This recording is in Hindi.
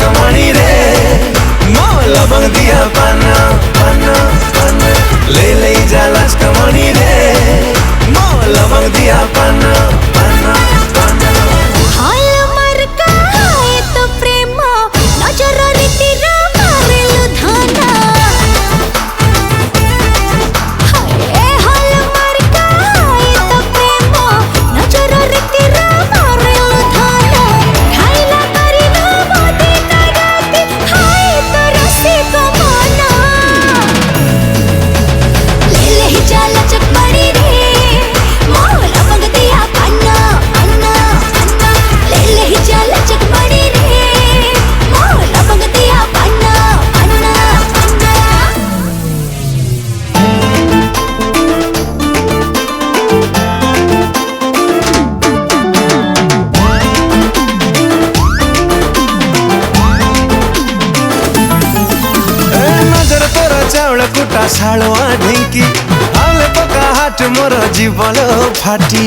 कमणी रे मो लवंग दिया पाना पाना पाना ले जालस कमणी रे मो लवंग दिया पाना पाना पाना हाल मर का है तो प्रेम नजर रीति मारे लुधाना हाय हाल मर का है तो प्रेम नजर रीति मारे लुधाना खाइला करिना मोदी कराती हाय तो रसी कमाना ले जाला चकमड़ी रे मोह लवंग दिया पाना पाना पाना ले जाला चकमड़ी रे मोह लवंग दिया पाना पाना पाना नजर तोर चाउल कुटा सालुआ ढिंकी आले पका हाट मोर जीवन फाटी